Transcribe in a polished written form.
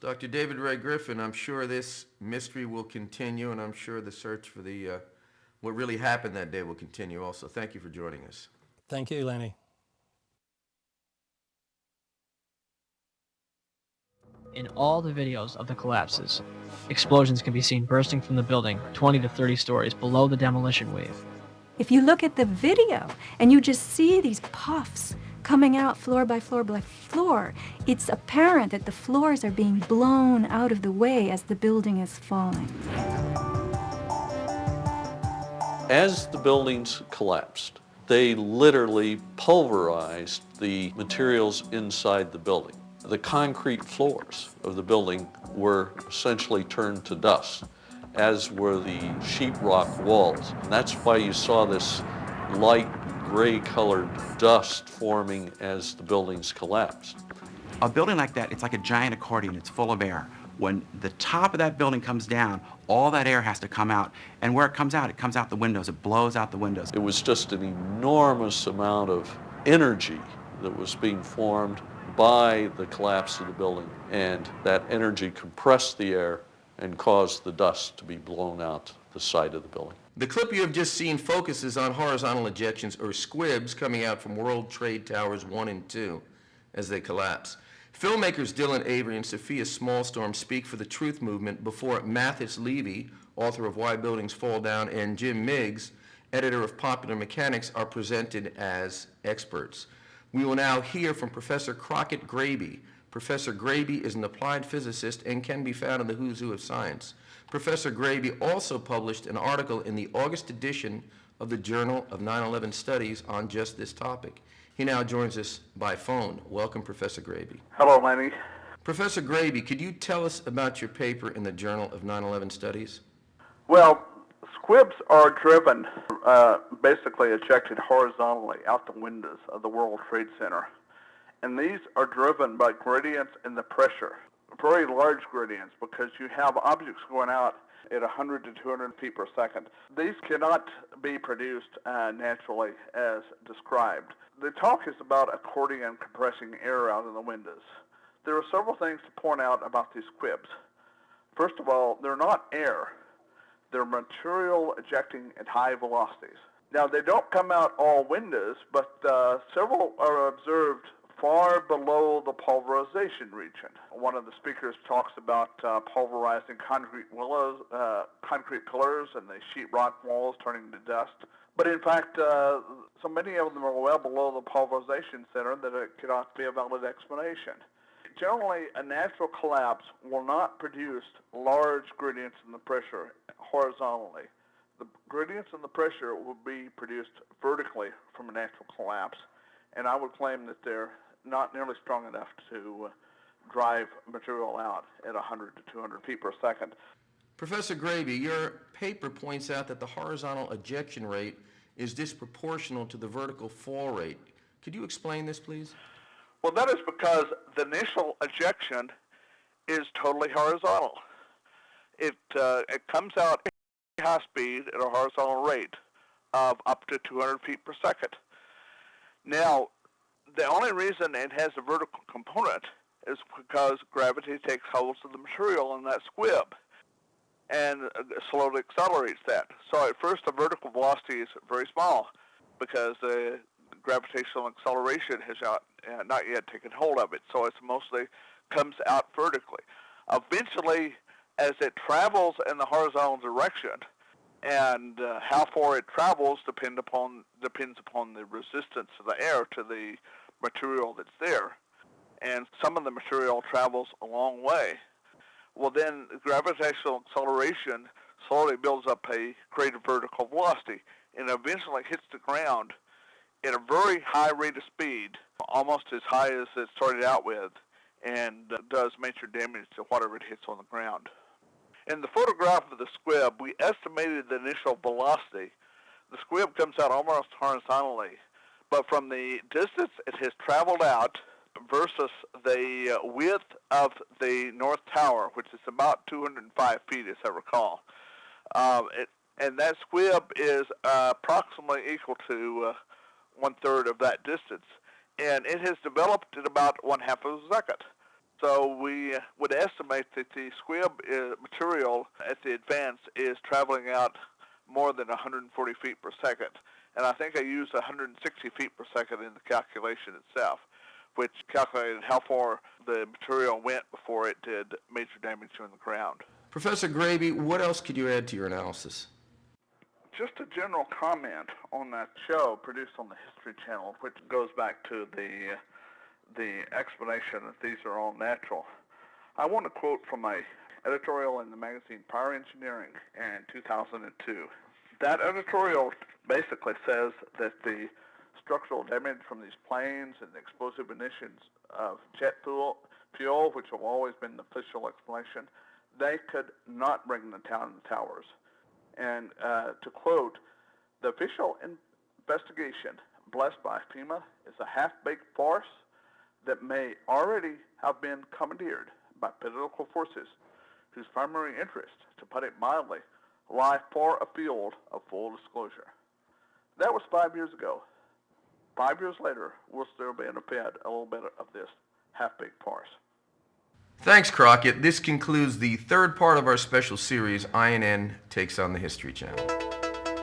Dr. David Ray Griffin, I'm sure this mystery will continue, and I'm sure the search for the what really happened that day will continue also. Thank you for joining us. Thank you, Lenny. In all the videos of the collapses, explosions can be seen bursting from the building 20 to 30 stories below the demolition wave. If you look at the video and you just see these puffs coming out floor by floor, it's apparent that the floors are being blown out of the way as the building is falling. As the buildings collapsed, they literally pulverized the materials inside the building. The concrete floors of the building were essentially turned to dust, as were the sheetrock walls. And that's why you saw this light gray colored dust forming as the buildings collapsed. A building like that, it's like a giant accordion. It's full of air. When the top of that building comes down, all that air has to come out. And where it comes out the windows. It blows out the windows. It was just an enormous amount of energy that was being formed by the collapse of the building. And that energy compressed the air and caused the dust to be blown out the side of the building. The clip you have just seen focuses on horizontal ejections, or squibs, coming out from World Trade Towers 1 and 2 as they collapse. Filmmakers Dylan Avery and Sophia Smallstorm speak for the Truth Movement before Mathis Levy, author of Why Buildings Fall Down, and Jim Miggs, editor of Popular Mechanics, are presented as experts. We will now hear from Professor Crockett Graby. Professor Graby is an applied physicist and can be found in the Who's Who of Science. Professor Graby also published an article in the August edition of the Journal of 9/11 Studies on just this topic. He now joins us by phone. Welcome, Professor Graby. Hello, Lenny. Professor Graby, could you tell us about your paper in the Journal of 9/11 Studies? Well, squibs are driven, basically ejected horizontally out the windows of the World Trade Center. And these are driven by gradients in the pressure, very large gradients, because you have objects going out at 100 to 200 feet per second. These cannot be produced naturally as described. The talk is about accordion compressing air out of the windows. There are several things to point out about these squibs. First of all, they're not air. They're material ejecting at high velocities. Now, they don't come out all windows, but several are observed far below the pulverization region. One of the speakers talks about pulverizing concrete pillars and the sheetrock walls turning to dust. But in fact, so many of them are well below the pulverization center that it cannot be a valid explanation. Generally, a natural collapse will not produce large gradients in the pressure horizontally. The gradients in the pressure will be produced vertically from a natural collapse, and I would claim that they're not nearly strong enough to drive material out at 100 to 200 feet per second. Professor Graby, your paper points out that the horizontal ejection rate is disproportional to the vertical fall rate. Could you explain this, please? Well, that is because the initial ejection is totally horizontal. It comes out at high speed at a horizontal rate of up to 200 feet per second. Now, the only reason it has a vertical component is because gravity takes hold of the material in that squib and slowly accelerates that. So at first the vertical velocity is very small because the gravitational acceleration has not yet taken hold of it. So it mostly comes out vertically. Eventually, as it travels in the horizontal direction, and how far it travels depends upon the resistance of the air to the material that's there. And some of the material travels a long way. Well, then gravitational acceleration slowly builds up a greater vertical velocity and eventually hits the ground at a very high rate of speed, almost as high as it started out with, and does major damage to whatever it hits on the ground. In the photograph of the squib, we estimated the initial velocity. The squib comes out almost horizontally, but from the distance it has traveled out versus the width of the North Tower, which is about 205 feet, as I recall. And that squib is approximately equal to one-third of that distance. And it has developed at about 1/2 of a second. So we would estimate that the squib material at the advance is traveling out more than 140 feet per second. And I think I used 160 feet per second in the calculation itself, which calculated how far the material went before it did major damage on the ground. Professor Graby, what else could you add to your analysis? Just a general comment on that show produced on the History Channel, which goes back to the explanation that these are all natural. I want to quote from my editorial in the magazine Power Engineering in 2002. That editorial basically says that the structural damage from these planes and the explosive emissions of jet fuel, which have always been the official explanation, they could not bring them down the towers. And to quote, the official investigation blessed by FEMA is a half-baked farce that may already have been commandeered by political forces whose primary interest, to put it mildly, lie far afield of full disclosure. That was 5 years ago. 5 years later, we'll still be fed a little bit of this half-baked farce. Thanks, Crockett. This concludes the third part of our special series, INN Takes on the History Channel.